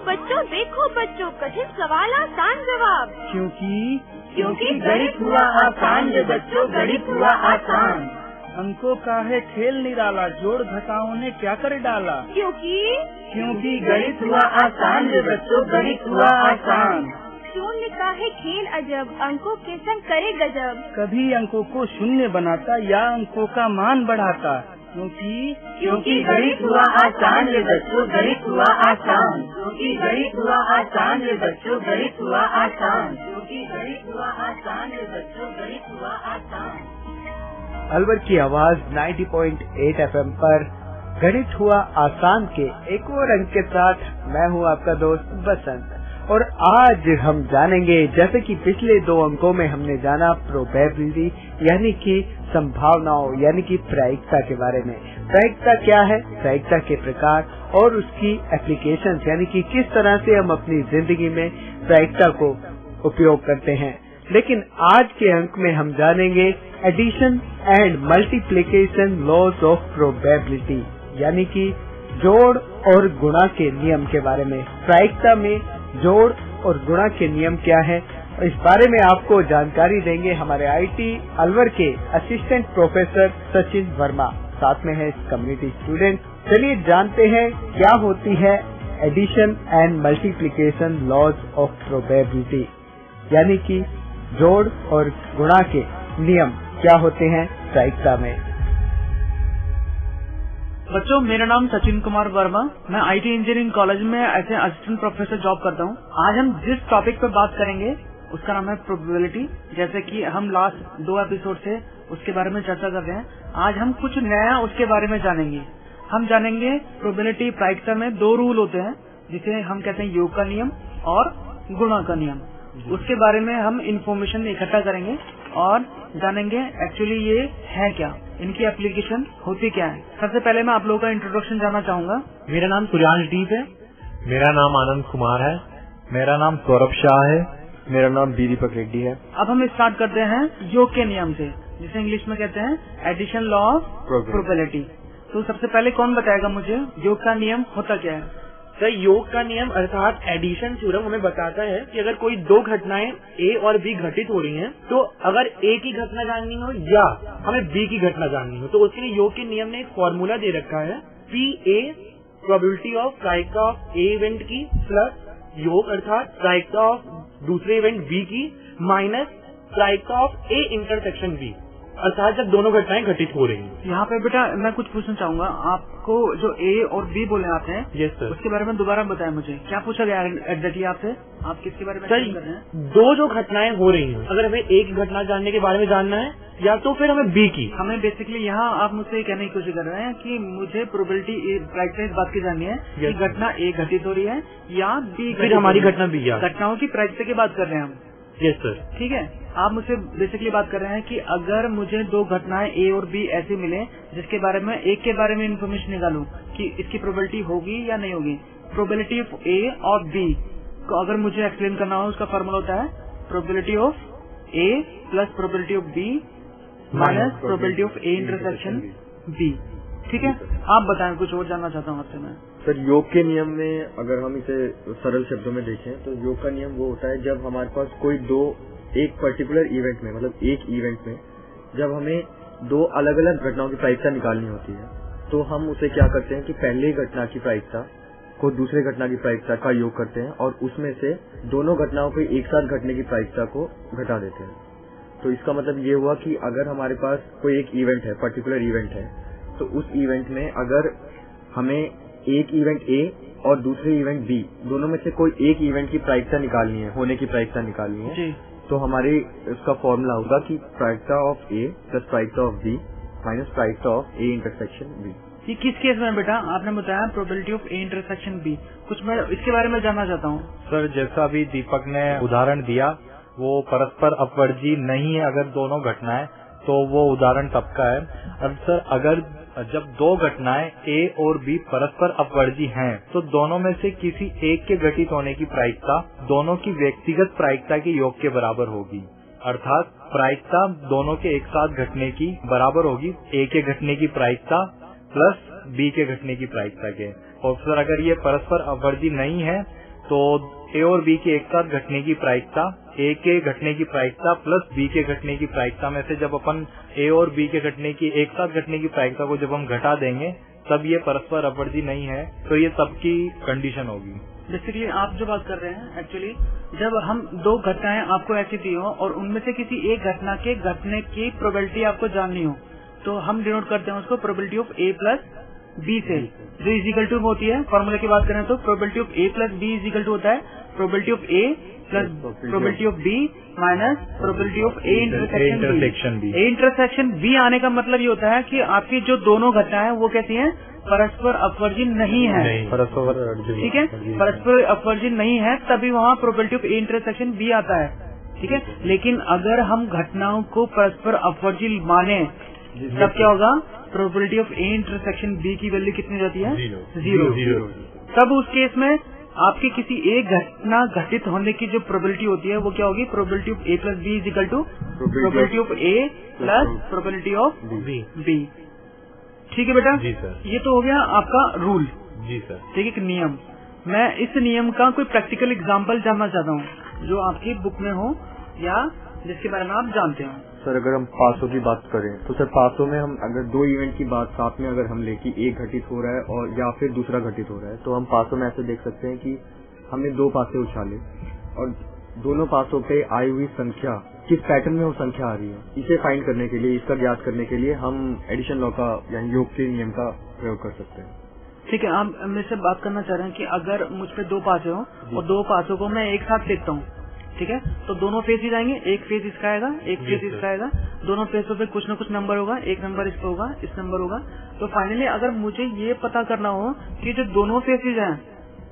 देखो बच्चों, कठिन सवाल आसान जवाब। क्योंकि गणित हुआ आसान रे बच्चों, गणित हुआ आसान। अंकों का है खेल निराला, जोड़ घटाओं ने क्या कर डाला। क्योंकि गणित हुआ आसान रे बच्चों, गणित हुआ आसान। शून्य का है खेल अजब, अंकों के संग करे गजब। कभी अंकों को शून्य बनाता या अंकों का मान बढ़ाता। क्योंकि गणित हुआ आसान रे बच्चों, गणित हुआ आसान। क्योंकि गणित हुआ आसान रे बच्चों, गणित हुआ आसान। क्योंकि गणित हुआ आसान रे बच्चों, गणित हुआ आसान। अलवर की आवाज 90.8 FM पर गणित हुआ आसान के एक और अंक के साथ मैं हूँ आपका दोस्त बसंत। और आज हम जानेंगे, जैसे कि पिछले 2 अंकों में हमने जाना प्रोबेबिलिटी यानी कि संभावनाओं यानी कि प्रायिकता के बारे में। प्रायिकता क्या है, प्रायिकता के प्रकार और उसकी एप्लीकेशंस यानी कि किस तरह से हम अपनी जिंदगी में प्रायिकता को उपयोग करते हैं। लेकिन आज के अंक में हम जानेंगे addition and multiplication laws of probability यानी कि जोड़ और गुणा के नियम के बारे में। प्रायिकता में जोड़ और गुणा के नियम क्या है, इस बारे में आपको जानकारी देंगे हमारे आईटी अलवर के असिस्टेंट प्रोफेसर सचिन वर्मा, साथ में है कम्युनिटी स्टूडेंट। चलिए जानते हैं क्या होती है addition and multiplication laws of probability यानी कि जोड़ और गुणा के नियम क्या होते हैं प्रायिकता में। बच्चों, मेरा नाम सचिन कुमार वर्मा, मैं आईटी इंजीनियरिंग कॉलेज में as a assistant professor job करता हूँ। आज हम जिस टॉपिक पर बात करेंगे उसका नाम है प्रोबेबिलिटी। जैसे कि हम लास्ट 2 एपिसोड से उसके बारे में चर्चा कर रहे हैं, आज हम कुछ नया उसके बारे में जानेंगे। हम जानेंगे प्रोबेबिलिटी प्रायिकता में 2 रूल होते हैं जिसे हम कहते हैं योग का नियम और गुणा का नियम। उसके बारे में हम इंफॉर्मेशन इकट्ठा करेंगे और जानेंगे एक्चुअली ये है क्या, इनकी एप्लीकेशन होती क्या है। सबसे पहले मैं आप लोगों का इंट्रोडक्शन जानना चाहूंगा। मेरा नाम सूर्यांश दीप है। मेरा नाम आनंद कुमार है। मेरा नाम सौरभ शाह है। मेरा नाम बी दीपक रेड्डी है। अब हम स्टार्ट करते हैं योग के नियम से, जिसे इंग्लिश में कहते हैं एडिशन लॉ ऑफ प्रोबेबिलिटी। तो सबसे पहले कौन बताएगा मुझे योग का नियम होता क्या है। सर, योग का नियम अर्थात एडिशन थ्योरम हमें बताता है कि अगर कोई 2 घटनाएं ए और बी घटित हो रही हैं, तो अगर ए की घटना जाननी हो या हमें बी की घटना जाननी हो तो उसके लिए योग के नियम ने एक फॉर्मूला दे रखा है, PA प्रोबेबिलिटी ऑफ प्रायिकता ऑफ ए इवेंट की प्लस योग अर्थात प्रायिकता ऑफ दूसरे इवेंट बी की माइनस प्रायिकता ऑफ ए इंटरसेक्शन बी अर्थात जब दोनों घटनाएं घटित हो रही हैं। यहाँ पे बेटा मैं कुछ पूछना चाहूंगा आपको, जो ए और बी बोले आते हैं। Yes sir. उसके बारे में दोबारा बताएं मुझे, क्या पूछा गया एग्जैक्टली आपसे, आप किसके बारे में सर, कर रहे हैं। 2 जो घटनाएं हो रही हैं, अगर हमें एक घटना जानने के बारे में जानना है या तो फिर हमें बी की। हमें बेसिकली यहाँ आप मुझसे कहने की कोशिश कर रहे हैं कि मुझे प्रोबेबिलिटी प्रायिकता इस बात की जाननी है कि घटना ए घटित हो रही है या बी, फिर हमारी घटना बी है। घटनाओं की प्रायिकता की बात कर रहे हैं हम। Yes sir. ठीक है, आप मुझसे बेसिकली बात कर रहे हैं कि अगर मुझे 2 घटनाएं ए और बी ऐसी मिले जिसके बारे में एक के बारे में इन्फॉर्मेशन निकालूं कि इसकी प्रोबेबिलिटी होगी या नहीं होगी, प्रोबेबिलिटी ऑफ ए और बी को अगर मुझे एक्सप्लेन करना हो, उसका फॉर्मूला होता है probability of A plus probability of B minus probability of A intersection B. ठीक है, आप बताएं, कुछ और जानना चाहता हूँ आपसे मैं। सर, योग के नियम में अगर हम इसे सरल शब्दों में देखें तो योग का नियम वो होता है जब हमारे पास कोई एक पर्टिकुलर इवेंट में, मतलब एक इवेंट में जब हमें 2 अलग अलग घटनाओं की प्रायिकता निकालनी होती है तो हम उसे क्या करते हैं कि पहले घटना की प्रायिकता को दूसरे घटना की प्रायिकता का योग करते हैं और उसमें से दोनों घटनाओं को एक साथ घटने की प्रायिकता को घटा देते हैं। तो इसका मतलब ये हुआ कि अगर हमारे पास कोई एक इवेंट है, पर्टिकुलर इवेंट है, तो उस इवेंट में अगर हमें एक इवेंट ए और दूसरे इवेंट बी दोनों में से कोई एक इवेंट की प्रायिकता निकालनी है, होने की प्रायिकता निकालनी है, तो हमारे इसका फॉर्मूला होगा कि प्रायिकता ऑफ ए प्लस प्रायिकता ऑफ बी माइनस प्रायिकता ऑफ ए इंटरसेक्शन बी। ये किस केस में बेटा आपने बताया probability of A intersection B, कुछ मैं इसके बारे में जानना चाहता हूँ। सर, जैसा अभी दीपक ने उदाहरण दिया वो परस्पर अपवर्जी नहीं है अगर दोनों घटनाएं, तो वो उदाहरण तब का है। अब सर, अगर जब 2 घटनाएं ए और बी परस्पर अपवर्जी हैं तो दोनों में से किसी एक के घटित होने की प्रायिकता दोनों की व्यक्तिगत प्रायिकता के योग के बराबर होगी। अर्थात प्रायिकता दोनों के एक साथ घटने की बराबर होगी, ए के घटने की प्रायिकता प्लस बी के घटने की प्रायिकता के। और सर, अगर ये परस्पर अपवर्जी नहीं है तो ए और बी के एक साथ घटने की प्रायिकता, ए के घटने की प्रायिकता प्लस बी के घटने की प्रायिकता में से जब अपन ए और बी के घटने की एक साथ घटने की प्रायिकता को जब हम घटा देंगे तब ये परस्पर अपवर्ती नहीं है, तो ये सबकी कंडीशन होगी। बेसिकली आप जो बात कर रहे हैं, एक्चुअली जब हम दो घटनाएं आपको ऐसी दी हो और उनमें से किसी एक घटना के घटने की प्रोबेबिलिटी आपको जाननी हो, तो हम डिनोट करते हैं उसको probability of A plus B से, जो इजिकल टू होती है। फॉर्मूला की बात करें तो probability of A plus B equal to होता है probability of A plus probability of B minus probability of A intersection B. A intersection B आने का मतलब ये होता है कि आपकी जो दोनों घटनाएं हैं वो कैसी हैं, परस्पर अपवर्ती नहीं है। ठीक है, परस्पर अपवर्ती नहीं है, तभी वहाँ probability of A intersection B आता है। ठीक है, लेकिन अगर हम घटनाओं को परस्पर अपवर्ती माने तब क्या होगा, probability of A intersection B की वैल्यू कितनी जाती है, 0। तब उस केस में आपकी किसी एक घटना घटित होने की जो प्रोबेबिलिटी होती है वो क्या होगी, probability of A plus B is equal to probability of A plus probability of B. ठीक है बेटा जी सर। ये तो हो गया आपका रूल। जी सर। ठीक है, एक नियम। मैं इस नियम का कोई प्रैक्टिकल एग्जांपल जानना चाहता हूँ जो आपकी बुक में हो या जिसके बारे में आप जानते हो। सर अगर हम पासों की बात करें तो सर पासों में हम अगर दो इवेंट की बात साथ में अगर हम ले कि एक घटित हो रहा है और या फिर दूसरा घटित हो रहा है, तो हम पासों में ऐसे देख सकते हैं कि हमने दो पासे उछाले और दोनों पासों पे आई हुई संख्या किस पैटर्न में वो संख्या आ रही है, इसे फाइंड करने के लिए, इसका ज्ञात करने के लिए हम एडिशन लॉ का यानी योग के नियम का प्रयोग कर सकते हैं। ठीक है, आप मेरे से बात करना चाह रहे हैं कि अगर मुझ पे दो पासे हो और दो पासों को मैं एक साथ देखता हूँ, ठीक है, तो दोनों फेस ही जाएंगे, एक फेस इसका आएगा, एक फेस इसका आएगा, दोनों फेसों पे कुछ न कुछ नंबर होगा, एक नंबर इस पे होगा, इस नंबर होगा। तो फाइनली अगर मुझे ये पता करना हो कि जो दोनों फेसेज हैं,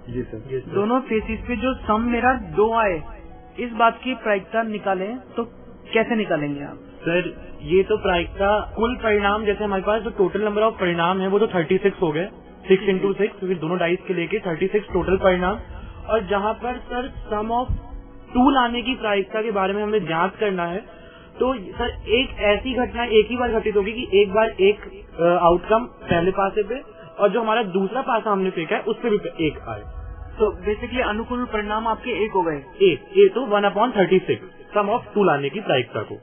जी सर, दोनों फेसेज पे जो सम मेरा 2 आए, इस बात की प्रायिकता निकालें तो कैसे निकालेंगे आप? सर ये तो प्रायिकता कुल परिणाम, जैसे हमारे पास जो टोटल नंबर ऑफ परिणाम है वो तो 36 हो गए, 6 into 6, क्योंकि दोनों डाइस के लेके 36 टोटल परिणाम। और जहाँ पर सर सम ऑफ 2 लाने की प्रायिकता के बारे में हमें जांच करना है, तो सर एक ऐसी घटना एक ही बार घटित होगी कि एक बार एक आउटकम पहले पासे पे और जो हमारा दूसरा पासा हमने फेंका है उस पे भी एक आए। तो बेसिकली अनुकूल परिणाम आपके एक हो गए, ए तो 1/36 सम ऑफ 2 लाने की प्रायिकता को।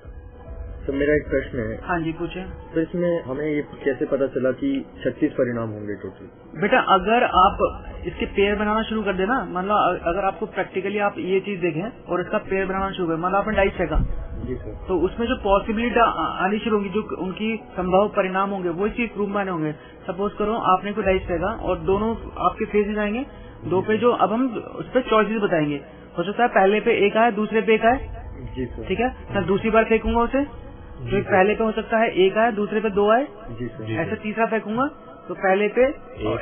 तो मेरा एक प्रश्न है। हाँ जी पूछे। तो इसमें हमें ये कैसे पता चला कि 36 परिणाम होंगे टोटल? बेटा अगर आप इसके पेयर बनाना शुरू कर देना, मान लो अगर आपको प्रैक्टिकली आप ये चीज देखें और इसका पेयर बनाना शुरू करें, मान लो आपने डाइस फेंका, जी सर, तो उसमें जो पॉसिबिलिटी आनी शुरू होगी, जो उनकी संभव परिणाम होंगे वो चीज प्रूव माने होंगे। सपोज करो आपने कोई डाइस फेंका और दोनों आपके फेसेज आएंगे, दो पे जो अब हम उस पर चॉइसेस बताएंगे, हो सकता है पहले पे एक आए, दूसरे पे एक आए, जी सर, ठीक है, मैं दूसरी बार फेंकूंगा उसे, जो पहले पे हो सकता है एक आए, दूसरे पे 2 आए, जी सर, ऐसे तीसरा फेंकूंगा तो पहले पे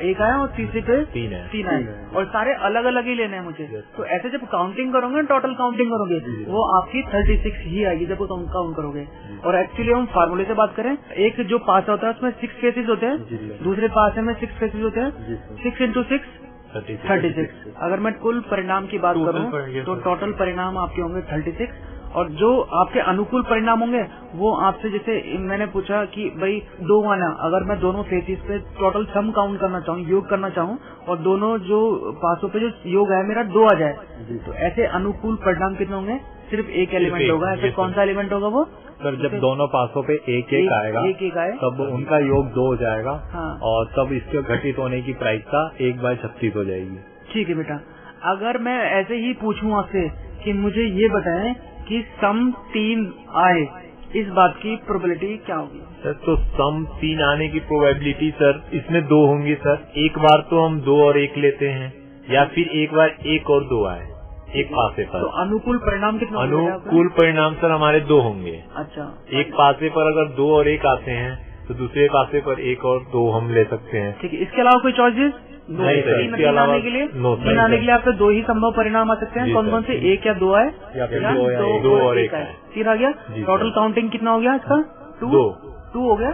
एक आया और तीसरे पे 3 आए, और सारे अलग अलग ही लेने हैं मुझे। तो ऐसे जब काउंटिंग करोगे, टोटल काउंटिंग करोगे, वो आपकी 36 ही आएगी जब काउंट करोगे। और एक्चुअली हम फार्मूले से बात करें, एक जो पास होता है उसमें 6 फेसेज होते हैं, दूसरे पासे में 6 फेसेज होते हैं, 6 into 6 36। अगर मैं कुल परिणाम की बात करूं तो टोटल परिणाम आपके होंगे 36, और जो आपके अनुकूल परिणाम होंगे वो आपसे, जैसे मैंने पूछा कि भाई 2 आना, अगर मैं दोनों फेसेस पे टोटल सम काउंट करना चाहूँ, योग करना चाहूँ, और दोनों जो पासों पे जो योग है मेरा 2 आ जाए, तो ऐसे अनुकूल परिणाम कितने होंगे, सिर्फ एक एलिमेंट होगा। ऐसे कौन सा एलिमेंट होगा वो सर? जब दोनों पासों पे एक आएगा, एक आए, तब उनका योग 2 हो जाएगा। हाँ। और तब इसके घटित होने की प्रायिकता 1/36 हो जाएगी। ठीक है बेटा, अगर मैं ऐसे ही पूछूं आपसे कि मुझे ये बताएं कि सम 3 आए, इस बात की प्रोबेबिलिटी क्या होगी? सर तो सम 3 आने की प्रोबेबिलिटी सर इसमें 2 होंगी सर। एक बार तो हम 2 और 1 लेते हैं, या फिर एक बार 1 और 2 आए एक पासे पर। तो अनुकूल परिणाम कितना? अनुकूल परिणाम सर हमारे 2 होंगे। अच्छा, एक पासे पर अगर 2 और 1 आते हैं तो दूसरे पासे पर 1 और 2 हम ले सकते हैं। ठीक है, इसके अलावा कोई चॉइसेस? नहीं सर, इसके अलावा आने के लिए आपके 2 ही संभव परिणाम आ सकते हैं। कौन कौन से? 1 या 2 आए, या फिर 2 और 1 आए। 3 आ गया। टोटल काउंटिंग कितना हो गया इसका? 2 हो गया।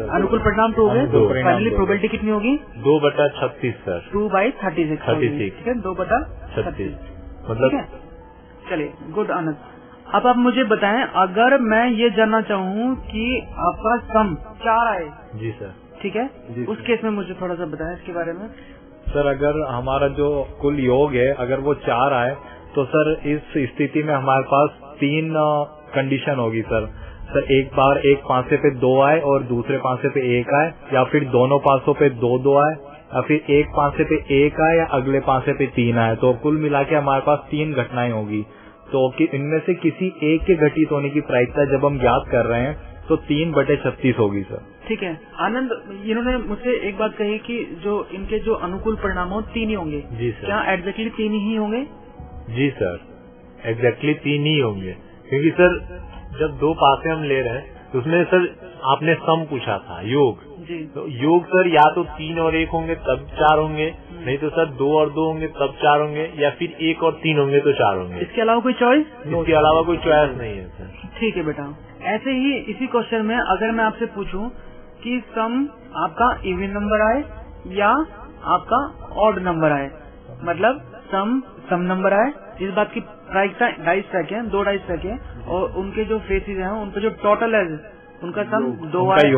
अनुकूल परिणाम 2 हो गए। फाइनली प्रोबेबिलिटी कितनी होगी? 2/36 सर। 2/36। 36 ठीक है, 2/36 मतलब। चलिए, गुड आनंद। अब आप मुझे बताएं, अगर मैं ये जानना चाहूँ कि आपका सम 4 आए, जी सर, ठीक है, उस केस में मुझे थोड़ा सा बताएं इसके बारे में। सर अगर हमारा जो कुल योग है अगर वो 4 आए तो सर इस स्थिति में हमारे पास 3 कंडीशन होगी सर। एक बार एक पांसे पे 2 आए और दूसरे पांसे पे 1 आए, या फिर दोनों पांसों पे 2 आए, या फिर एक पांसे पे 1 आए या अगले पांसे पे 3 आए। तो कुल मिला के हमारे पास 3 घटनाएं होगी। तो इनमें से किसी एक के घटित होने की प्रायिकता जब हम ज्ञात कर रहे हैं तो 3/36 होगी सर। ठीक है आनंद, इन्होंने मुझसे एक बात कही कि जो इनके जो अनुकूल परिणाम हो 3 ही होंगे। जी सर। क्या एग्जैक्टली 3 ही होंगे? जी सर, एग्जैक्टली 3 ही होंगे, क्योंकि सर जब 2 पासे हम ले रहे हैं तो उसमें सर आपने सम पूछा था योग जी। तो योग सर या तो 3 और 1 होंगे तब 4 होंगे, नहीं तो सर 2 और 2 होंगे तब 4 होंगे, या फिर 1 और 3 होंगे तो 4 होंगे। इसके अलावा कोई चॉइस? इसके अलावा कोई चॉइस नहीं है सर। ठीक है बेटा, ऐसे ही इसी क्वेश्चन में अगर मैं आपसे पूछूं कि सम आपका इवन नंबर आए या आपका ऑड नंबर आए, मतलब सम नंबर आए, इस बात की प्रायिकता डाइस ट्रैक है, 2 डाइस ट्रैक है, और उनके जो फेसेस हैं उनपे जो टोटल है उनका सम 2 आए,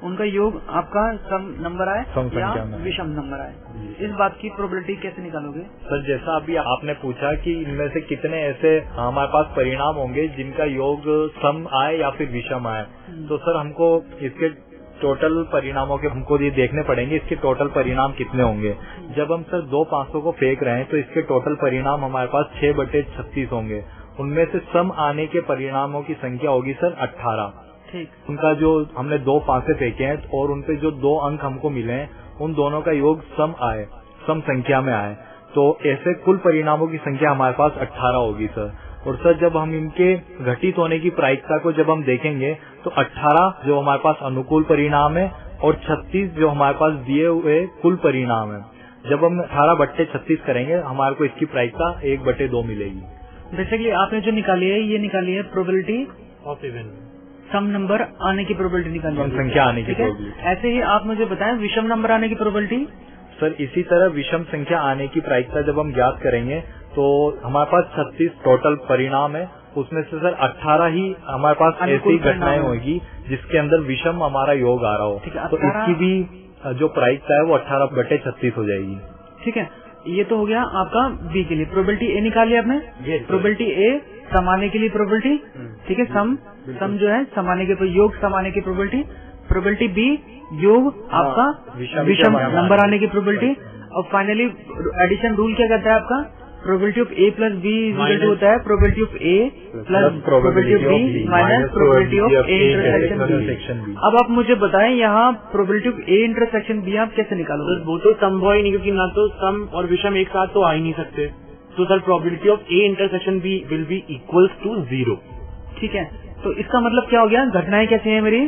उनका योग आपका सम नंबर आए या विषम नंबर आए, इस बात की प्रोबेबिलिटी कैसे निकालोगे? सर जैसा अभी आपने पूछा कि इनमें से कितने ऐसे हमारे पास परिणाम होंगे जिनका योग सम आए या फिर विषम आए, तो सर हमको इसके टोटल परिणामों के हमको ये देखने पड़ेंगे इसके टोटल परिणाम कितने होंगे। जब हम सर 2 पांसों को फेंक रहे हैं तो इसके टोटल परिणाम हमारे पास 6/36 होंगे। उनमें से सम आने के परिणामों की संख्या होगी सर 18। ठीक। उनका जो हमने 2 पांसे फेंके हैं और उनपे जो 2 अंक हमको मिले हैं उन दोनों का योग सम संख्या में आए, तो ऐसे कुल परिणामों की संख्या हमारे पास 18 होगी सर। और सर जब हम इनके घटित होने की प्रायिकता को जब हम देखेंगे तो 18 जो हमारे पास अनुकूल परिणाम है और 36 जो हमारे पास दिए हुए कुल परिणाम है। जब हम 18/36 करेंगे हमारे को इसकी प्रायिकता 1/2 मिलेगी। बेसिकली आपने जो निकाली है ये निकाली है probability of even, sum number आने की प्रोबेबिलिटी निकाली है, सम संख्या आने की ठीक है? प्रोबेबिलिटी। ऐसे ही आप मुझे बताएं विषम नंबर आने की प्रोबेबिलिटी। सर इसी तरह विषम संख्या आने की प्रायिकता जब हम ज्ञात करेंगे तो हमारे पास 36 टोटल परिणाम है, उसमें से सर 18 ही हमारे पास ऐसी घटनाएं होगी जिसके अंदर विषम हमारा योग आ रहा हो, तो इसकी भी जो प्रायिकता है वो 18/36 हो जाएगी। ठीक है, ये तो हो गया आपका बी के लिए। प्रोबेबिलिटी ए निकाली आपने। प्रोबेबिलिटी ए सम आने के लिए प्रोबेबिलिटी, ठीक है, सम जो है सम आने के योग सम आने की प्रोबेबिलिटी। प्रोबेबिलिटी बी योग आपका विषम नंबर आने की प्रोबेबिलिटी। और फाइनली एडिशन रूल क्या कहता है आपका? Probability of A plus B is होता है probability of A plus probability of B minus probability of A intersection B. अब आप मुझे बताएं यहाँ probability of A intersection B आप कैसे निकालोगे? वो तो संभव ही नहीं, क्योंकि ना तो सम और विषम एक साथ तो आ ही नहीं सकते। तो sir probability of A intersection B will be equals to 0। ठीक है, तो इसका मतलब क्या हो गया? घटनाएं कैसी हैं मेरी?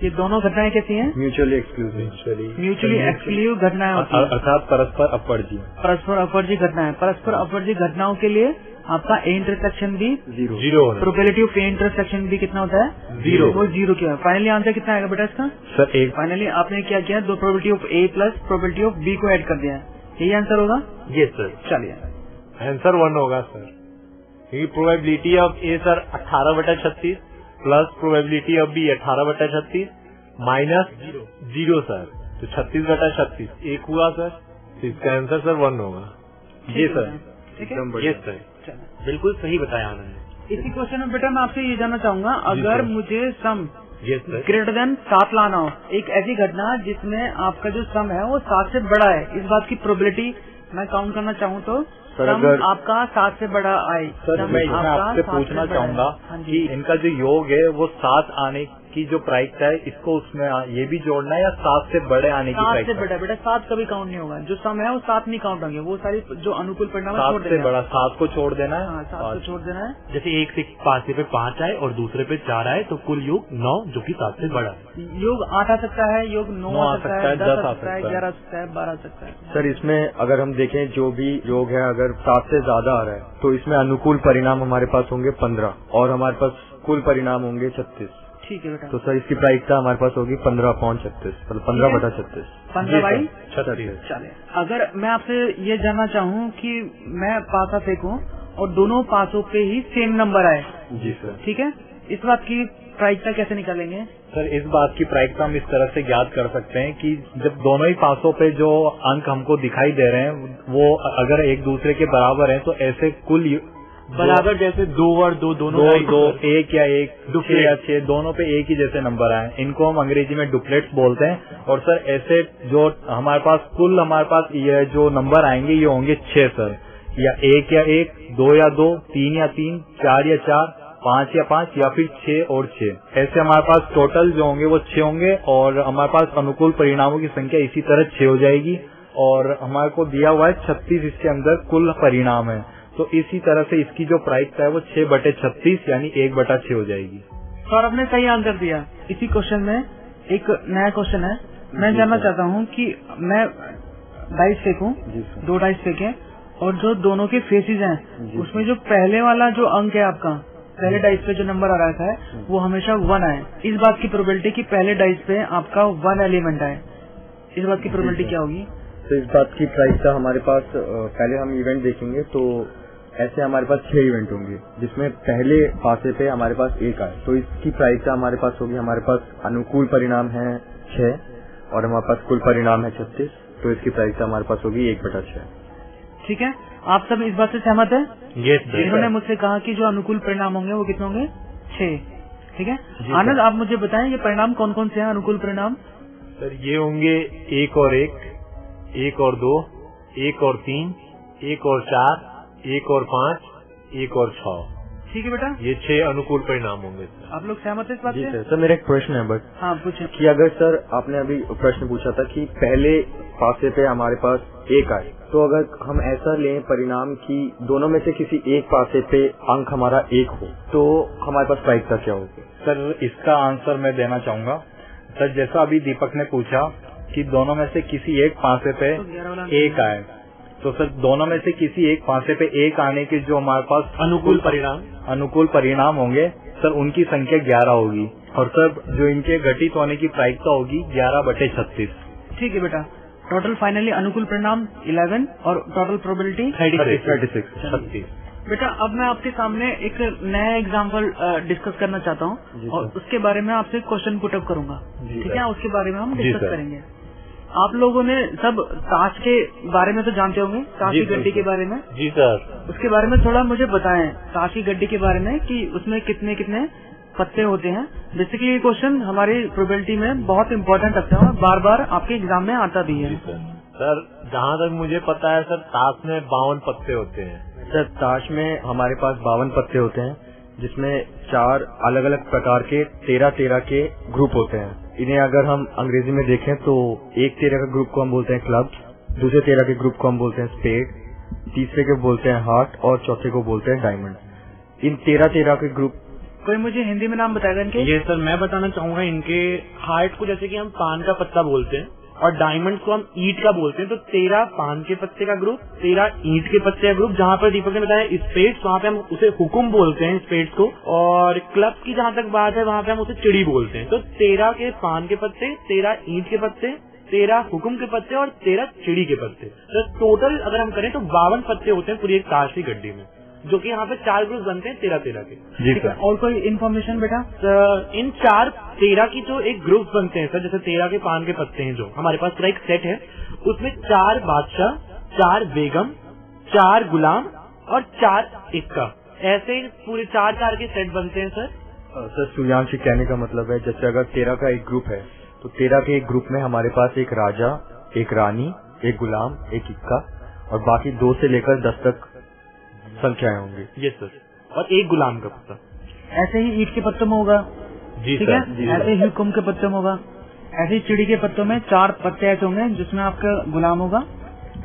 ये दोनों घटनाएं कैसी हैं? म्यूचुअली एक्सक्लूसिव, म्यूचुअली एक्सक्लूसिव घटनाएं होती हैं, अर्थात परस्पर अपवर्जी। परस्पर अपवर्जी घटनाएं। परस्पर अपवर्जी घटनाओं के लिए आपका ए इंटरसेक्शन भी 0। प्रोबेबिलिटी ऑफ ए इंटरसेक्शन भी कितना होता है? 0। वो 0 क्या है? फाइनली आंसर कितना आएगा बेटा इसका? सर एक फाइनली आपने क्या किया? 2 probability of A plus probability of B को ऐड कर दिया है, यही आंसर होगा? ये सर चलिए आंसर 1 होगा सर, क्योंकि probability of A sir 18/36 plus probability of B 18/36 minus 0 sir, तो 36/36 एक हुआ सर, तो इसका आंसर सर 1 होगा। ये सर ठीक है, ये सर बिल्कुल सही बताया आनंद। इसी क्वेश्चन में बेटा मैं आपसे ये जानना चाहूंगा, अगर मुझे सम ये सर ग्रेटर देन 7 लाना हो, एक ऐसी घटना जिसमें आपका जो सम है वो 7 से बड़ा है, इस बात की प्रोबेबिलिटी मैं काउंट करना चाहूँ तो सम आपका 7 से बड़ा आए। सर मैं इसमें आपसे पूछना चाहूंगा कि इनका जो योग है वो 7 आने की जो प्रायिकता है इसको उसमें ये भी जोड़ना है या 7 से बड़े आने की प्रायिकता? 7 से बड़ा बेटा, 7 कभी काउंट नहीं होगा, जो सम है वो 7 नहीं काउंट होंगे, वो सारी जो अनुकूल परिणाम 7 से बड़ा 7 को छोड़ देना है। 7 को छोड़ देना है। जैसे एक से पासे पे 5 आए और दूसरे पे 4 आए तो कुल योग 9 जो कि 7 से बड़ा है। योग 8 आ सकता है, योग 9 आ सकता है, 10 आ सकता है, 11 आ सकता है, 12 आ सकता है। सर इसमें अगर हम देखें जो भी योग है अगर 7 से ज्यादा आ रहा है तो इसमें अनुकूल परिणाम हमारे पास होंगे 15 और हमारे पास कुल परिणाम होंगे 36। ठीक है बेटा, तो सर इसकी प्रायिकता हमारे पास होगी 15/36, मतलब 15/36। 15/36। चले, अगर मैं आपसे ये जानना चाहूँ कि मैं पासा फेंकूं और दोनों पासों पे ही सेम नंबर आए, जी सर, ठीक है, इस बात की प्रायिकता कैसे निकालेंगे? सर इस बात की प्रायिकता हम इस तरह से ज्ञात कर सकते हैं कि जब दोनों ही पासों पे जो अंक हमको दिखाई दे रहे हैं वो अगर एक दूसरे के बराबर हैं तो ऐसे कुल बराबर जैसे 2 और 2 दोनों दो 1 या 1 6 या 6 दोनों पे एक ही जैसे नंबर आए, इनको हम अंग्रेजी में डुप्लेट्स बोलते हैं। और सर ऐसे जो हमारे पास ये जो नंबर आएंगे ये होंगे 6 सर, या 1 या 1, 2 या 2, 3 या 3, 4 या 4, 5 या 5 या फिर 6 और 6। ऐसे हमारे पास टोटल जो होंगे वो 6 होंगे और हमारे पास अनुकूल परिणामों की संख्या इसी तरह 6 हो जाएगी। और हमारे को दिया हुआ है 36 इसके अंदर कुल परिणाम है, तो इसी तरह से इसकी जो प्रायिकता है वो 6/36 यानी 1/6 हो जाएगी। सौरभ ने सही आंसर दिया। इसी क्वेश्चन में एक नया क्वेश्चन है, मैं जानना चाहता हूँ कि मैं डाइस फेंकूं, 2 डाइस फेंके और जो दोनों के फेसेस हैं उसमें जो पहले वाला जो अंक है आपका, पहले डाइस पे जो नंबर आ रहा है वो हमेशा 1 आए। इस बात की प्रोबेबिलिटी कि पहले डाइस पे आपका 1 एलिमेंट आए, इस बात की प्रोबेबिलिटी क्या होगी? तो इस बात की प्रायिकता हमारे पास पहले हम इवेंट देखेंगे तो ऐसे हमारे पास 6 इवेंट होंगे जिसमें पहले पासे पे हमारे पास 1 आए, तो इसकी प्रायिकता हमारे पास होगी, हमारे पास अनुकूल परिणाम है 6 और हमारे पास कुल परिणाम है 36, तो इसकी प्रायिकता हमारे पास होगी 1/6। ठीक है, आप सब इस बात से सहमत है? Yes sir. इन्होंने मुझसे कहा कि जो अनुकूल परिणाम होंगे वो कितने होंगे? 6। ठीक है, आनंद आप मुझे बताएं ये परिणाम कौन कौन से हैं अनुकूल परिणाम? सर ये होंगे 1 और 1, 1 और 2, 1 और 3, 1 और 4, 1 और 5, 1 और 6। ठीक है बेटा, ये 6 अनुकूल परिणाम होंगे सर। आप लोग सहमत है इस बात जी से? सर मेरा एक प्रश्न है बट हाँ पूछे। कि अगर सर आपने अभी प्रश्न पूछा था कि पहले पासे पे हमारे पास 1 आए, तो अगर हम ऐसा लें परिणाम कि दोनों में से किसी एक पासे पे अंक हमारा 1 हो तो हमारे पास प्रायिकता क्या होगी? सर इसका आंसर मैं देना चाहूंगा। सर जैसा अभी दीपक ने पूछा कि दोनों में से किसी एक पासे पे 1 आए, तो सर दोनों में से किसी एक पासे पे 1 आने के जो हमारे पास अनुकूल परिणाम होंगे सर उनकी संख्या 11 होगी और सर जो इनके घटित होने की प्रायिकता होगी 11/36। ठीक है बेटा, टोटल फाइनली अनुकूल परिणाम 11 और टोटल प्रोबेबिलिटी 36। बेटा अब मैं आपके सामने एक नया एग्जाम्पल डिस्कस करना चाहता हूँ और उसके बारे में आपसे क्वेश्चन पुटअप करूंगा। ठीक है, उसके बारे में हम डिस्कस करेंगे। आप लोगों ने सब ताश के बारे में तो जानते होंगे, ताश की गड्डी के बारे में? जी सर। उसके बारे में थोड़ा मुझे बताएं, ताश की गड्डी के बारे में कि उसमें कितने कितने पत्ते होते हैं। बेसिकली ये क्वेश्चन हमारी प्रोबेबिलिटी में बहुत इम्पोर्टेंट रखता है और बार बार आपके एग्जाम में आता भी है। सर जहाँ तक मुझे पता है सर ताश में 52 पत्ते होते हैं। सर ताश में हमारे पास 52 पत्ते होते हैं जिसमें 4 अलग अलग प्रकार के 13 के ग्रुप होते हैं। इन्हें अगर हम अंग्रेजी में देखें तो एक 13 के ग्रुप को हम बोलते हैं क्लब, दूसरे 13 के ग्रुप को हम बोलते हैं स्पेड, तीसरे को बोलते हैं हार्ट और चौथे को बोलते हैं डायमंड। इन 13 के ग्रुप कोई मुझे हिंदी में नाम बताएगा इनके? ये सर मैं बताना चाहूंगा, इनके हार्ट को जैसे कि हम पान का पत्ता बोलते हैं और डायमंड को हम ईंट का बोलते हैं, तो 13 पान के पत्ते का ग्रुप, 13 ईंट के पत्ते का ग्रुप। जहाँ पर दीपक ने बताया स्पेड्स, वहाँ पे हम उसे हुकुम बोलते हैं स्पेड्स को, और क्लब की जहाँ तक बात है वहाँ पे हम उसे चिड़ी बोलते हैं। तो 13 के पान के पत्ते, 13 ईंट के पत्ते, 13 हुकुम के पत्ते और 13 चिड़ी के पत्ते। तो टोटल अगर हम करें तो 52 पत्ते होते हैं पूरी एक ताश की गड्डी में, जो कि यहाँ पे 4 ग्रुप बनते हैं 13 के। जी सर। और कोई इन्फॉर्मेशन बेटा? इन 13 की जो एक ग्रुप बनते हैं सर, जैसे 13 के पान के पत्ते हैं जो हमारे पास पूरा एक सेट है, उसमें 4 बादशाह, 4 बेगम, 4 गुलाम और 4 इक्का, ऐसे पूरे 4 के सेट बनते हैं सर। सर सूर्यांशी कहने का मतलब है जैसे अगर 13 का एक ग्रुप है तो 13 के एक ग्रुप में हमारे पास एक राजा, एक रानी, एक गुलाम, एक इक्का और बाकी 2 से लेकर 10 तक संख्याएं होंगी। यस सर, और एक गुलाम का पत्ता। ऐसे ही ईंट के पत्तों में होगा, जी ठीक सर। है, ऐसे ही हुकुम के पत्तों में होगा, ऐसे ही चिड़ी के पत्तों में 4 पत्ते ऐसे होंगे जिसमें आपका गुलाम होगा,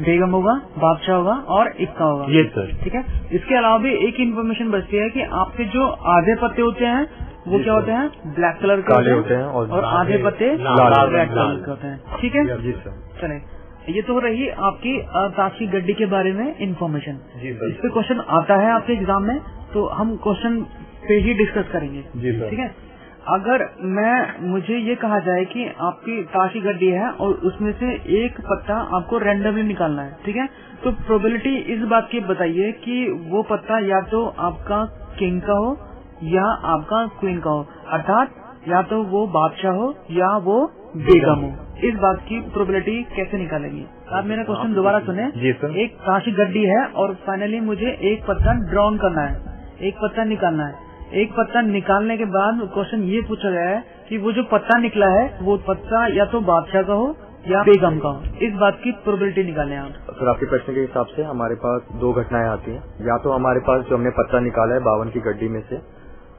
बेगम होगा, बादशाह होगा और इक्का होगा। Yes sir. ठीक है, इसके अलावा भी एक इन्फॉर्मेशन बचती है कि आपके जो आधे पत्ते होते हैं वो क्या होते हैं? ब्लैक कलर के काले होते हैं और आधे पत्ते रेड कलर के होते हैं। ठीक है, जी सर। चले, ये तो रही आपकी ताश की गड्डी के बारे में इन्फॉर्मेशन। इस पे क्वेश्चन आता है आपके एग्जाम में तो हम क्वेश्चन पे ही डिस्कस करेंगे। जी सर। ठीक है, अगर मुझे ये कहा जाए कि आपकी ताश की गड्डी है और उसमें से एक पत्ता आपको रैंडमली निकालना है, ठीक है, तो प्रोबेबिलिटी इस बात की बताइए कि वो पत्ता या तो आपका किंग का हो या आपका क्वीन का हो, अर्थात या तो वो बादशाह हो या वो बेगम हो। इस बात की प्रोबेबिलिटी कैसे निकालेंगे? आप मेरा क्वेश्चन दोबारा सुने। जी सर। एक कांच की गड्डी है और फाइनली मुझे एक पत्ता ड्रॉन करना है, एक पत्ता निकालना है। एक पत्ता निकालने के बाद क्वेश्चन ये पूछा गया है कि वो जो पत्ता निकला है वो पत्ता या तो बादशाह का हो या बेगम का हो। इस बात की प्रोबेबिलिटी निकालें आप। सर आपके प्रश्न के हिसाब से हमारे पास दो घटनाएं आती हैं। या तो हमारे पास जो हमने पत्ता निकाला है 52 की गड्डी में से,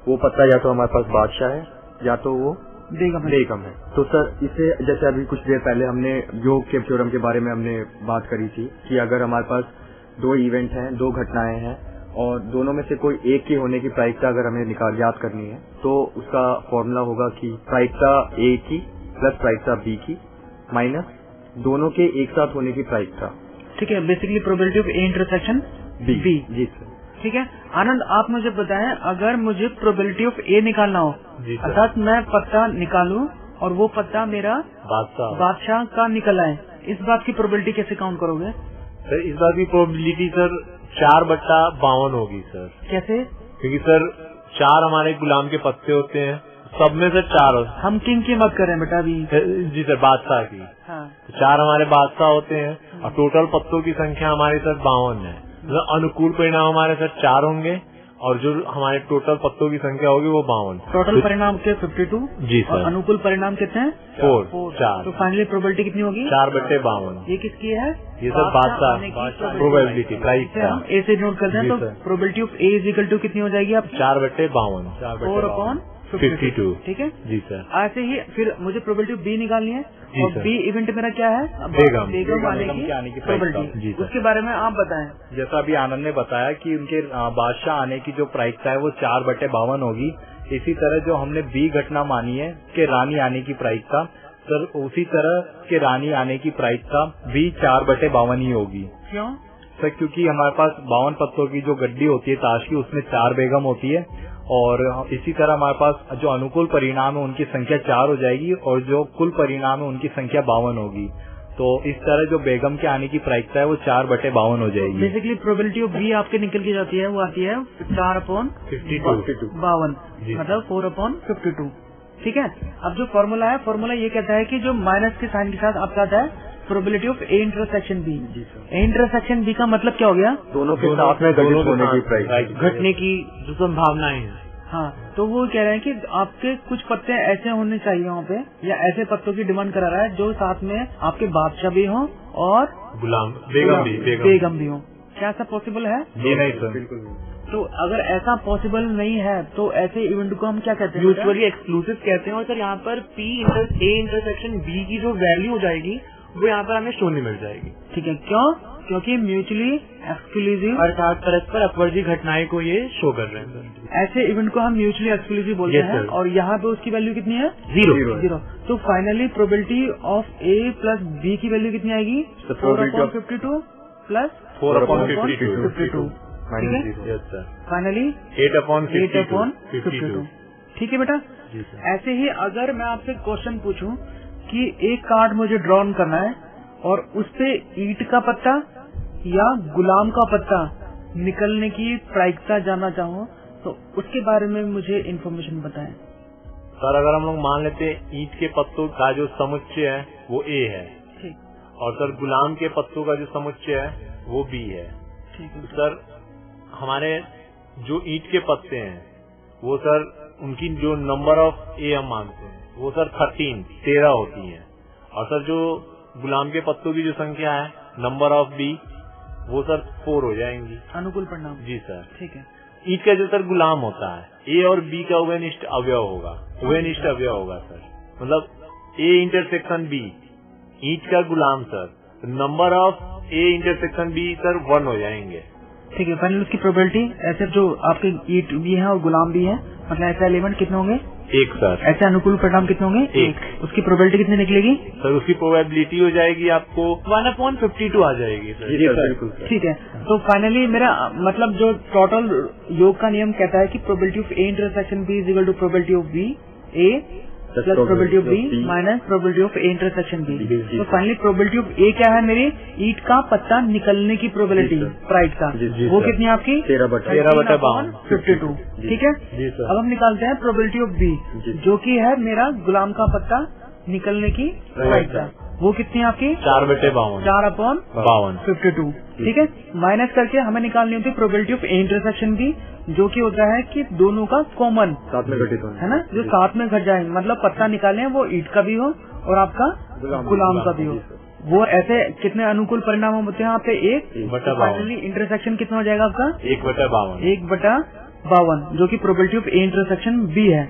वो पत्ता या तो हमारे पास बादशाह है या तो वो बेगम है। तो सर इसे जैसे अभी कुछ देर पहले हमने योग के थ्योरम के बारे में हमने बात करी थी कि अगर हमारे पास दो इवेंट हैं, दो घटनाएं हैं और दोनों में से कोई एक की होने की प्रायिकता अगर हमें याद करनी है तो उसका फॉर्मूला होगा कि प्रायिकता ए की प्लस प्रायिकता बी की माइनस दोनों के एक साथ होने की प्रायिकता। ठीक है, basically probability of A intersection B. जी सर। ठीक है आनंद, आप मुझे बताएं अगर मुझे प्रोबेबिलिटी ऑफ ए निकालना हो, अर्थात मैं पत्ता निकालूं और वो पत्ता मेरा बादशाह का निकला है, इस बात की प्रोबेबिलिटी कैसे काउंट करोगे? सर इस बात की प्रोबेबिलिटी सर 4/52 होगी सर। कैसे? क्योंकि सर 4 हमारे गुलाम के पत्ते होते हैं, सब में से 4 होते हैं। हम किंग की बात करें बेटा अभी। जी सर, बादशाह की। हाँ। तो 4 हमारे बादशाह होते हैं और टोटल पत्तों की संख्या हमारे सर 52 है। मतलब अनुकूल परिणाम हमारे सर 4 होंगे और जो हमारे टोटल पत्तों की संख्या होगी वो 52। टोटल परिणाम के 52। जी सर। और अनुकूल परिणाम कितने हैं? 4। तो फाइनली प्रोबेबिलिटी कितनी होगी? 4/52। ये किसकी है? ये सर बादशाह प्रोबेबिलिटी प्राइस हम ए से नोट करते हैं तो probability of A is equal to कितनी हो जाएगी आप? 4/52। 4/52। ठीक है जी सर। ऐसे ही फिर मुझे प्रोबेबिलिटी बी निकालनी है और बी इवेंट मेरा क्या है? बेगम आने की प्रोबेबिलिटी। उसके बारे में आप बताएं। जैसा अभी आनंद ने बताया कि उनके बादशाह आने की जो प्रायिकता है वो 4/52 होगी। इसी तरह जो हमने बी घटना मानी है कि रानी आने की प्रायिकता, सर उसी तरह के रानी आने की प्रायिकता भी 4/52 ही होगी। क्यों सर? क्योंकि हमारे पास 52 पत्तों की जो गड्डी होती है ताश की, उसमें 4 बेगम होती है और इसी तरह हमारे पास जो अनुकूल परिणाम है उनकी संख्या 4 हो जाएगी और जो कुल परिणाम है उनकी संख्या 52 होगी। तो इस तरह जो बेगम के आने की प्रायिकता है वो 4/52 हो जाएगी। बेसिकली प्रोबेबिलिटी ऑफ बी आपके निकल के जाती है, वो आती है 4/52 मतलब 4/52। ठीक है, अब जो फॉर्मूला है, फॉर्मूला ये कहता है कि जो माइनस के साइन के साथ आपका आता है probability of A intersection B. A intersection B का मतलब क्या हो गया? दोनों के साथ में घटित होने की प्रायिकता, घटने की जो संभावनाएं हैं। हाँ, तो वो कह रहे हैं कि आपके कुछ पत्ते ऐसे होने चाहिए वहाँ पे, या ऐसे पत्तों की डिमांड करा रहा है जो साथ में आपके बादशाह भी हो और गुलाम बेगम भी हो। क्या ऐसा पॉसिबल है? जी नहीं सर, बिल्कुल नहीं। तो अगर ऐसा पॉसिबल नहीं है तो ऐसे इवेंट को हम क्या कहते हैं? म्यूचुअली एक्सक्लूसिव कहते हैं। और सर यहाँ पर ए इंटरसेक्शन बी की जो वैल्यू हो जाएगी वो यहाँ पर हमें शून्य मिल जाएगी। ठीक है, क्यों? क्योंकि म्यूचुअली एक्सक्लूसिव अर्थात परस्पर अपवर्जी घटनाएं को ये शो कर रहे हैं। ऐसे इवेंट को हम म्यूचुअली एक्सक्लूसिव बोलते हैं। और यहाँ पे उसकी वैल्यू कितनी है? 0। तो finally probability of A plus B की वैल्यू कितनी आएगी? 4/52 प्लस 4/52। फाइनली 8/52। ठीक है बेटा। ऐसे ही अगर मैं आपसे क्वेश्चन पूछूं कि एक कार्ड मुझे ड्रॉन करना है और उस पे ईंट का पत्ता या गुलाम का पत्ता निकलने की प्रायिकता जानना चाहूँ तो उसके बारे में मुझे इन्फॉर्मेशन बताएं। सर अगर हम लोग मान लेते हैं ईंट के पत्तों का जो समुच्चय है वो ए है, ठीक। और सर गुलाम के पत्तों का जो समुच्चय है वो बी है। ठीक है सर हमारे जो ईंट के पत्ते हैं वो सर उनकी जो नंबर ऑफ ए हम मानते हैं वो सर 13 होती है। और सर जो गुलाम के पत्तों की जो संख्या है नंबर ऑफ बी वो सर 4 हो जाएंगी। अनुकूल परिणाम। जी सर। ठीक है। ईंट का जो सर गुलाम होता है ए और बी का उभयनिष्ठ अवयव होगा, उभयनिष्ठ अवयव होगा सर, मतलब ए इंटरसेक्शन बी ईंट का गुलाम sir, number of A intersection B sir 1 हो जाएंगे। ठीक है, फाइनल उसकी प्रोबेबिलिटी ऐसे जो आपके ईंट भी है और गुलाम भी है, मतलब ऐसे एलिमेंट कितने होंगे? 1 सर। ऐसे अनुकूल परिणाम कितने होंगे? 1। उसकी प्रोबेबिलिटी कितनी निकलेगी? सर उसकी प्रोबेबिलिटी हो जाएगी आपको 1/52 आ जाएगी सर। जी सर, बिल्कुल सर। ठीक है, तो फाइनली मेरा मतलब जो टोटल योग का नियम कहता है कि probability of A intersection B is equal to probability of B A plus probability of B minus probability of A intersection B. तो फाइनली प्रोबेबिलिटी ऑफ ए क्या है मेरी, ईंट का पत्ता निकलने की प्रोबेबिलिटी प्राइट का, वो कितनी है आपकी 13/52। ठीक है। अब हम निकालते हैं प्रोबेबिलिटी ऑफ बी जो कि है मेरा गुलाम का पत्ता निकलने की प्राइट का, वो कितनी है आपकी 4/52। ठीक है। माइनस करके हमें निकालनी होती है probability of A intersection B जो कि होता है कि दोनों का कॉमन साथ में घटित होना है ना, जो साथ में घट जाए, मतलब पत्ता निकाले वो ईंट का भी हो और आपका गुलाम का भी हो। वो ऐसे कितने अनुकूल परिणाम होते हैं यहाँ पे, एक फाइनली इंटरसेक्शन कितना हो जाएगा आपका 1/52 जो कि probability of A intersection B है।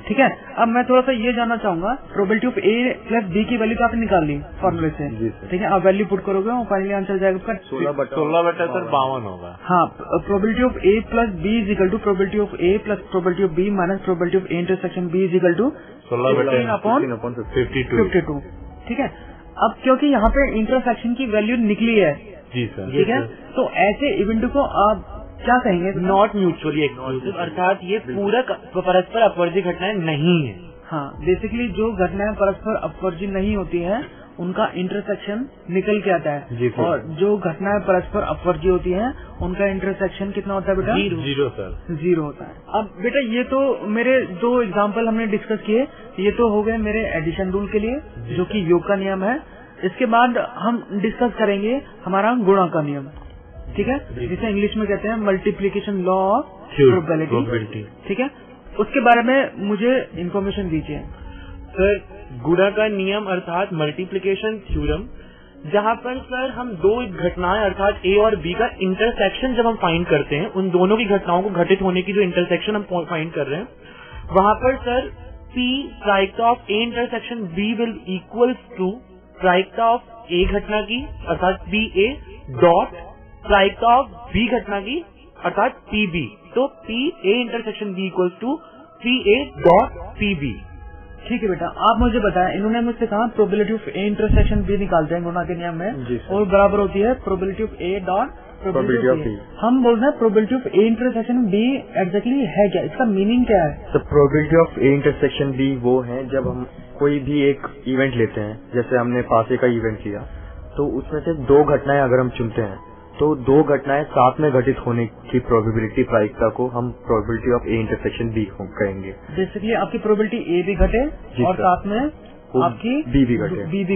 ठीक है। अब मैं थोड़ा सा ये जानना चाहूंगा, probability of A plus B की वैल्यू तो आपने निकाल ली फॉर्मूले से, ठीक है। आप वैल्यू पुट करोगे और फाइनली आंसर जाएगा उसका 16/52 होगा। हाँ, probability of A plus B is equal to probability of A plus probability of B minus probability of A intersection B is equal to 16/52। ठीक है। अब क्योंकि यहाँ पे इंटरसेक्शन की वैल्यू निकली है, जी सर, ठीक है, तो ऐसे इवेंट को आप क्या कहेंगे, नॉट म्यूचुअली एक्सक्लूसिव, अर्थात ये पूरक परस्पर अपवर्जी घटनाएं नहीं है। हाँ, बेसिकली जो घटनाएं परस्पर अपवर्जी नहीं होती है उनका इंटरसेक्शन निकल के आता है, और जो घटनाएं परस्पर अपवर्जी होती हैं उनका इंटरसेक्शन कितना होता है बेटा, 0 सर, 0 होता है। अब बेटा ये तो मेरे 2 एग्जाम्पल हमने डिस्कस किए, ये तो हो गए मेरे एडिशन रूल के लिए जो कि योग का नियम है। इसके बाद हम डिस्कस करेंगे हमारा गुणा का नियम, ठीक है, जिसे इंग्लिश में कहते हैं मल्टीप्लीकेशन लॉ ऑफ प्रोबेबिलिटी। ठीक है। उसके बारे में मुझे इन्फॉर्मेशन दीजिए सर। गुणा का नियम अर्थात मल्टीप्लिकेशन थ्योरम, जहाँ पर सर हम दो घटनाएं अर्थात ए और बी का इंटरसेक्शन जब हम फाइंड करते हैं, उन दोनों की घटनाओं को घटित होने की जो इंटरसेक्शन हम फाइंड कर रहे हैं, वहाँ पर सर पी प्रायिकता of A intersection B will equals to प्रायिकता ऑफ ए घटना की अर्थात पी ए डॉट प्रायिकता ऑफ बी घटना की अर्थात पी बी। तो P A intersection B equals to P A dot P B. ठीक है बेटा, आप मुझे बताएं, इन्होंने मुझसे कहा probability of A intersection B निकालते हैं गुणा के नियम में, और बराबर होती है probability of A dot probability of B. हम बोल रहे हैं probability of A intersection B exactly है क्या, इसका मीनिंग क्या है? तो probability of A intersection B वो है जब हम कोई भी एक इवेंट लेते हैं, जैसे हमने पासे का इवेंट लिया, तो उसमें से 2 घटनाएं अगर हम चुनते हैं तो 2 घटनाएं साथ में घटित होने की प्रोबेबिलिटी प्रायिकता को हम probability of A intersection B कहेंगे। बेसिकली आपकी प्रोबेबिलिटी ए भी घटे और साथ में आपकी बी भी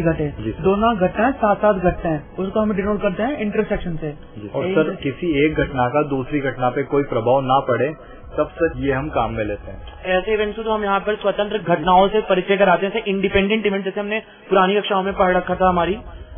घटे, दोनों घटनाएं साथ साथ घटते हैं, उसको हम डिनोट करते हैं इंटरसेक्शन से। और सर किसी एक घटना का दूसरी घटना पे कोई प्रभाव ना पड़े तब तक ये हम काम में लेते हैं। ऐसे इवेंट्स तो हम यहाँ पर स्वतंत्र घटनाओं से परिचय कराते हैं, जैसे इंडिपेंडेंट इवेंट, जैसे हमने पुरानी कक्षाओं में पढ़ रखा था हमारी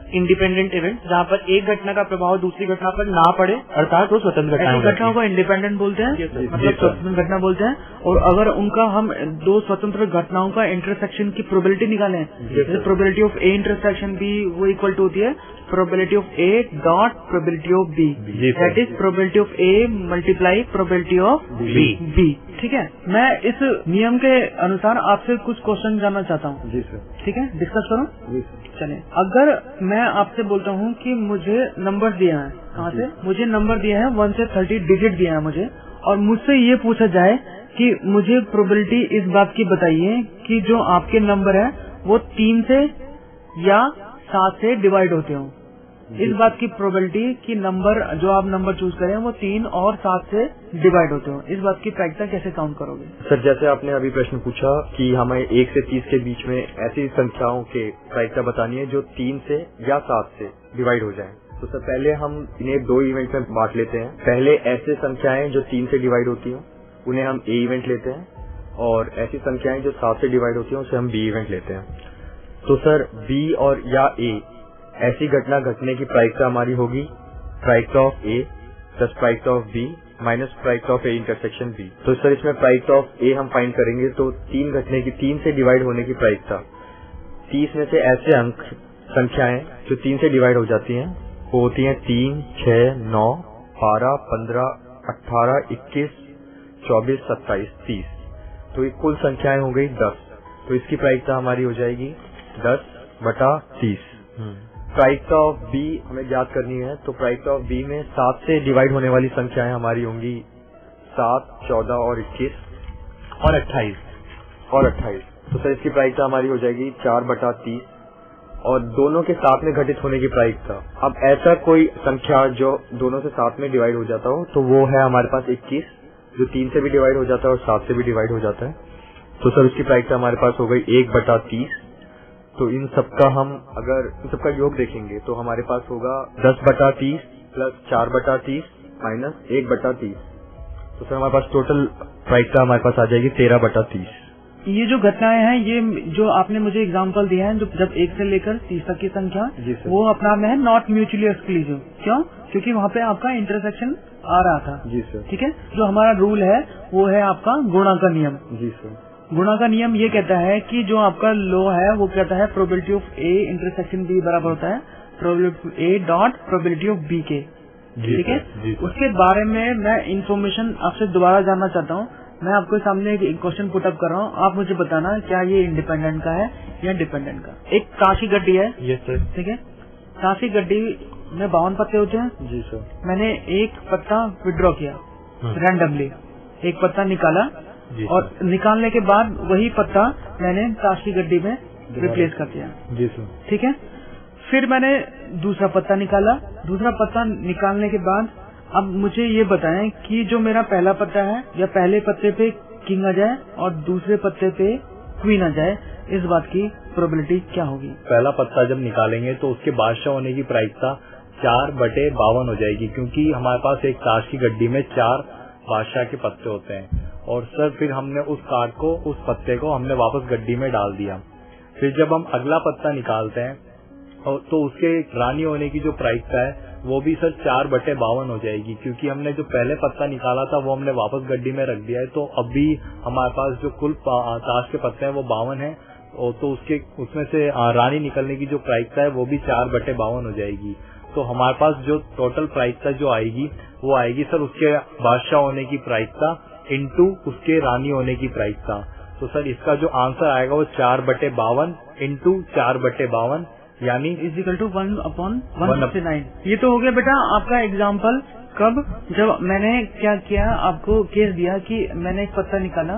इंडिपेंडेंट इवेंट, जहाँ पर एक घटना का प्रभाव दूसरी घटना पर ना पड़े, अर्थात वो स्वतंत्र घटनाओं को इंडिपेंडेंट बोलते हैं, मतलब स्वतंत्र घटना बोलते हैं। और अगर उनका हम 2 स्वतंत्र घटनाओं का इंटरसेक्शन की प्रोबेबिलिटी निकालें, जैसे probability of A intersection B वो इक्वल टू होती है probability of A dot probability of B, that is probability of A multiply probability of B. ठीक है। मैं इस नियम के अनुसार आपसे कुछ क्वेश्चन जानना चाहता हूँ। जी सर। ठीक है, डिस्कस करो। चलिए, अगर मैं आपसे बोलता हूँ कि मुझे नंबर दिया है, कहाँ से मुझे नंबर दिया है 1 से 30 डिजिट दिया है मुझे, और मुझसे ये पूछा जाए कि मुझे प्रोबेबिलिटी इस बात की बताइए कि जो आपके नंबर है वो 3 से या 7 से डिवाइड होते हो, इस बात की प्रोबेबिलिटी कि नंबर जो आप नंबर चूज करें वो 3 और 7 से डिवाइड होते हो, इस बात की प्रायिकता कैसे काउंट करोगे? सर जैसे आपने अभी प्रश्न पूछा कि हमें 1 से 30 के बीच में ऐसी संख्याओं के प्रायिकता बतानी है जो 3 से या 7 से डिवाइड हो जाएं। तो सर पहले हम इन्हें 2 इवेंट में बांट लेते हैं। पहले ऐसे संख्याएं जो 3 से डिवाइड होती हैं उन्हें हम ए इवेंट लेते हैं, और ऐसी संख्याएं जो 7 से डिवाइड होती हैं उसे हम बी इवेंट लेते हैं। तो सर बी और या ए ऐसी घटना घटने की प्रायिकता हमारी होगी प्रायिकता ऑफ ए प्लस प्रायिकता ऑफ बी माइनस प्रायिकता ऑफ ए इंटरसेक्शन बी। तो सर इसमें प्रायिकता ऑफ ए हम फाइंड करेंगे, तो 3 घटने की 3 से डिवाइड होने की प्रायिकता, 30 में से ऐसे अंक संख्याएं जो 3 से डिवाइड हो जाती हैं वो होती हैं 3, 6, 9, 12, 15, 18, 21, 24, 27, 30। तो ये कुल संख्याएं हो गई 10। तो इसकी प्रायिकता हमारी हो जाएगी 10/30। प्रायिकता ऑफ बी हमें ज्ञात करनी है, तो प्रायिकता ऑफ बी में 7 से डिवाइड होने वाली संख्याएं हमारी होंगी 7, 14 और 21 और 28। तो सर इसकी प्रायिकता हमारी हो जाएगी 4/30 और दोनों के साथ में घटित होने की प्रायिकता। अब ऐसा कोई संख्या जो दोनों से साथ में डिवाइड हो जाता हो तो वो है हमारे पास 21, जो 3 से भी डिवाइड हो जाता है और 7 से भी डिवाइड हो जाता है। तो सर इसकी प्रायिकता हमारे पास हो गई 1/30। तो इन सबका हम अगर इन सबका योग देखेंगे तो हमारे पास होगा 10/30 प्लस 4/30 माइनस 1/30। तो सर हमारे पास टोटल प्रायिकता हमारे पास आ जाएगी 13/30। ये जो घटनाएं हैं, ये जो आपने मुझे एग्जांपल दिया है, जो जब 1 से लेकर 30 तक की संख्या, वो अपना में है नॉट म्यूचुअली एक्सक्लूसिव। क्यों? क्योंकि वहाँ पे आपका इंटरसेक्शन आ रहा था। जी सर। ठीक है। जो हमारा रूल है वो है आपका गुणा का नियम। जी सर। गुणा का नियम ये कहता है कि जो आपका लॉ है वो कहता है probability of A intersection B बराबर होता है probability A dot probability of B के। ठीक है। उसके बारे में मैं इन्फॉर्मेशन आपसे दोबारा जानना चाहता हूँ। मैं आपके सामने एक क्वेश्चन पुट अप कर रहा हूँ, आप मुझे बताना क्या ये इंडिपेंडेंट का है या डिपेंडेंट का। एक ताश की गड्डी है। Yes sir. ठीक है। ताश की गड्डी में 52 पत्ते होते हैं। जी सर। मैंने एक पत्ता विड्रॉ किया रैंडमली, एक पत्ता निकाला और निकालने के बाद वही पत्ता मैंने ताश की गड्डी में रिप्लेस कर दिया। जी सर। ठीक है। फिर मैंने दूसरा पत्ता निकाला। दूसरा पत्ता निकालने के बाद अब मुझे ये बताएं कि जो मेरा पहला पत्ता है या पहले पत्ते पे किंग आ जाए और दूसरे पत्ते पे क्वीन आ जाए, इस बात की प्रोबेबिलिटी क्या होगी? पहला पत्ता जब निकालेंगे तो उसके बादशाह होने की प्रायिकता 4/52 हो जाएगी, क्योंकि हमारे पास एक ताश की गड्डी में 4 बादशाह के पत्ते होते हैं। और सर फिर हमने उस कार्ड को, उस पत्ते को हमने वापस गड्डी में डाल दिया। फिर जब हम अगला पत्ता निकालते हैं तो उसके रानी होने की जो प्रायिकता है वो भी सर 4/52 हो जाएगी, क्योंकि हमने जो पहले पत्ता निकाला था वो हमने वापस गड्डी में रख दिया है। तो अभी हमारे पास जो कुल ताश के पत्ते हैं वो 52 है, तो उसमें से रानी निकलने की जो प्रायिकता है वो भी 4/52 हो जाएगी। तो हमारे पास जो टोटल प्रायिकता जो आएगी वो आएगी सर उसके बादशाह होने की प्रायिकता इंटू उसके रानी होने की प्रायिकता। तो सर इसका जो आंसर आएगा वो 4/52 इंटू 4/52 यानी इजिकल टू 1/169। ये तो हो गया बेटा आपका एग्जाम्पल। कब? जब मैंने क्या किया, आपको केस दिया कि मैंने एक पत्ता निकाला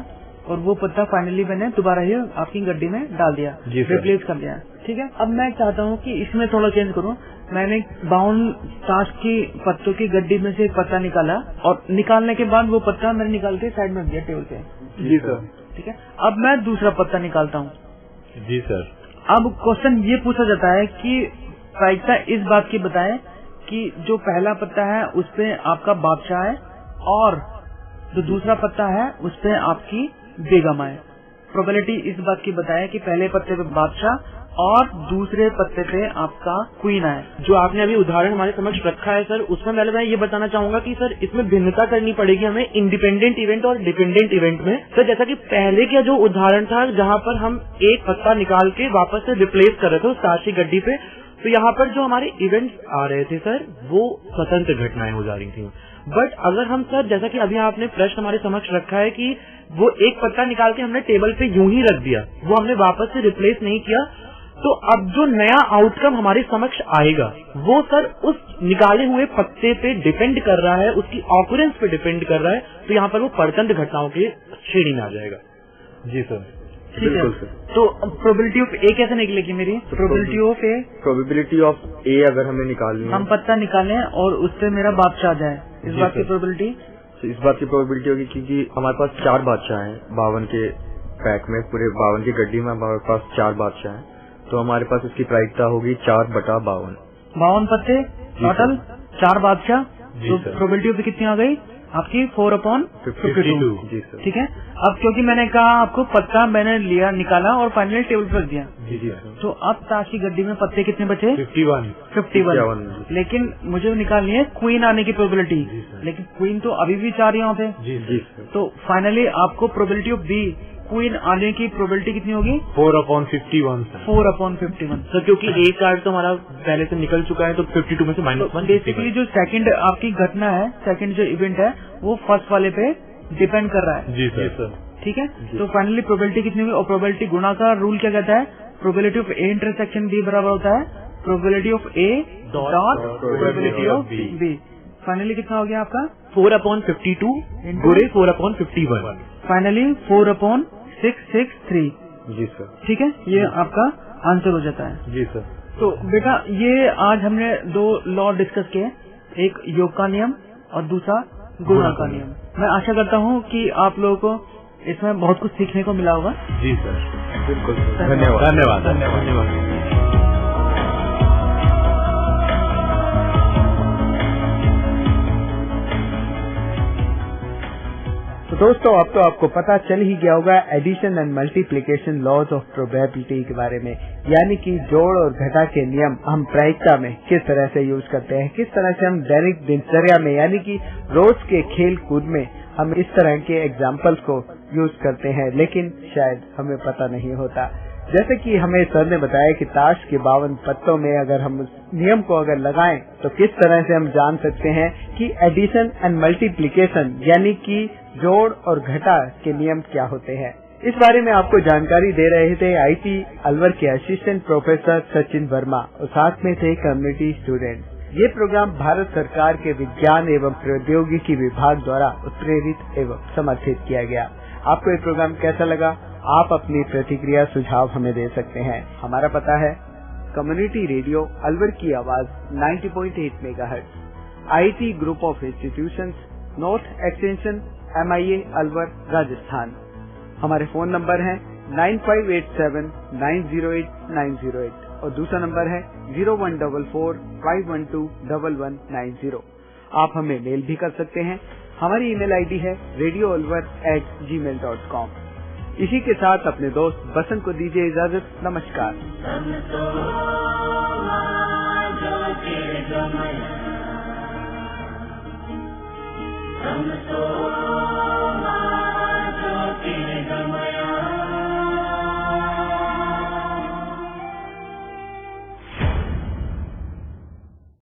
और वो पत्ता फाइनली मैंने दोबारा ही आपकी गड्डी में डाल दिया, रिप्लेस कर दिया। ठीक है। अब मैं चाहता हूँ कि इसमें थोड़ा चेंज करूँ। मैंने 52 ताश की पत्तों की गड्डी में से एक पत्ता निकाला और निकालने के बाद वो पत्ता मैंने निकाल के साइड में रख दिया टेबल पे। जी सर। ठीक है। अब मैं दूसरा पत्ता निकालता हूँ। जी सर। अब क्वेश्चन ये पूछा जाता है कि प्रायिकता इस बात की बताएं कि जो पहला पत्ता है उस पे आपका बादशाह है और जो दूसरा पत्ता है उस पे आपकी बेगम है। प्रोबेबिलिटी इस बात की बताए कि पहले पत्ते पे बादशाह और दूसरे पत्ते पे आपका क्वीन है। जो आपने अभी उदाहरण हमारे समक्ष रखा है सर, उसमें पहले मैं ये बताना चाहूंगा कि सर इसमें भिन्नता करनी पड़ेगी हमें इंडिपेंडेंट इवेंट और डिपेंडेंट इवेंट में। सर जैसा कि पहले का जो उदाहरण था जहाँ पर हम एक पत्ता निकाल के वापस से रिप्लेस कर रहे थे उस ताश की गड्डी पे, तो यहाँ पर जो हमारे इवेंट्स आ रहे थे सर वो स्वतंत्र घटनाएं हो जा रही थी। बट अगर हम सर जैसा कि अभी आपने प्रश्न हमारे समक्ष रखा है कि वो एक पत्ता निकाल के हमने टेबल पे यूं ही रख दिया, वो हमने वापस से रिप्लेस नहीं किया, तो अब जो नया आउटकम हमारे समक्ष आएगा वो सर उस निकाले हुए पत्ते पे डिपेंड कर रहा है, उसकी ऑकरेंस पे डिपेंड कर रहा है। तो यहाँ पर वो परतंत्र घटनाओं की श्रेणी में आ जाएगा। जी सर। ठीक है। तो प्रोबेबिलिटी ऑफ ए कैसे निकलेगी मेरी? प्रोबेबिलिटी ऑफ ए अगर हमें निकालनी है, हम पत्ता निकालें और उससे मेरा बादशाह आ जाए, इस बात की प्रोबेबिलिटी? इस बात की प्रोबेबिलिटी होगी क्योंकि हमारे पास 4 बादशाह हैं 52 के पैक में, पूरे 52 की गड्डी में हमारे पास 4 बादशाह हैं, तो हमारे पास इसकी प्रायिकता होगी 4/52। 52 पत्ते टोटल, 4 बादशाह, तो प्रोबेबिलिटी ऑफ कितनी आ गई आपकी? 4/52। जी सर। ठीक है। अब क्योंकि मैंने कहा आपको पत्ता मैंने लिया, निकाला और फाइनली टेबल पर रख दिया। जी तो अब ताश की गड्डी में पत्ते कितने बचे? 51। लेकिन मुझे निकालनी है क्वीन आने की प्रोबेबिलिटी, लेकिन क्वीन तो अभी भी 4 यहाँ पे। जी। तो फाइनली आपको प्रोबेबिलिटी ऑफ बी क्वीन आने की प्रोबेबिलिटी कितनी होगी? 4/51। 4/51। सर क्योंकि एक कार्ड तो हमारा पहले से निकल चुका है तो 52 में से -1। बेसिकली जो सेकंड आपकी घटना है, सेकंड जो इवेंट है वो फर्स्ट वाले पे डिपेंड कर रहा है। जी सर। ठीक है। तो फाइनली प्रोबेबिलिटी कितनी होगी? और प्रोबेबिलिटी गुणा का रूल क्या कहता है? Probability of A intersection B बराबर होता है probability of A dot probability of B. Finally कितना हो गया आपका? 4/52 गुणे 4/51। फाइनली 4/663 जी सर। ठीक है, ये आपका आंसर हो जाता है। जी सर। तो बेटा ये आज हमने 2 लॉ डिस्कस किए, एक योग का नियम और दूसरा गुणा का नियम। मैं आशा करता हूँ कि आप लोगों को इसमें बहुत कुछ सीखने को मिला होगा। जी सर, बिल्कुल सर। धन्यवाद धन्यवाद धन्यवाद। तो दोस्तों अब तो आपको पता चल ही गया होगा addition and multiplication laws of probability के बारे में, यानी कि जोड़ और घटा के नियम हम प्रायिकता में किस तरह से यूज करते हैं, किस तरह से हम दैनिक दिनचर्या में यानी कि रोज के खेल कूद में हम इस तरह के एग्जाम्पल्स को यूज करते हैं, लेकिन शायद हमें पता नहीं होता। जैसे कि हमें सर ने बताया कि ताश के 52 पत्तों में अगर हम उस नियम को अगर लगाएं तो किस तरह से हम जान सकते हैं कि एडिशन एंड मल्टीप्लिकेशन यानी कि जोड़ और घटा के नियम क्या होते हैं। इस बारे में आपको जानकारी दे रहे थे आईटी अलवर के असिस्टेंट प्रोफेसर सचिन वर्मा और साथ में थे कम्युनिटी स्टूडेंट। ये प्रोग्राम भारत सरकार के विज्ञान एवं प्रौद्योगिकी विभाग द्वारा उत्प्रेरित एवं समर्थित किया गया। आपको ये प्रोग्राम कैसा लगा? आप अपनी प्रतिक्रिया सुझाव हमें दे सकते हैं। हमारा पता है कम्युनिटी रेडियो अलवर की आवाज 90.8 megahertz, IT group of institutions, north extension MIA Alwar Rajasthan. हमारे फोन नंबर है 9587908908 और दूसरा नंबर है 0144512190। आप हमें मेल भी कर सकते हैं। हमारी ईमेल आईडी है radioalwar@gmail.com। इसी के साथ अपने दोस्त बसंत को दीजिए इजाजत। नमस्कार।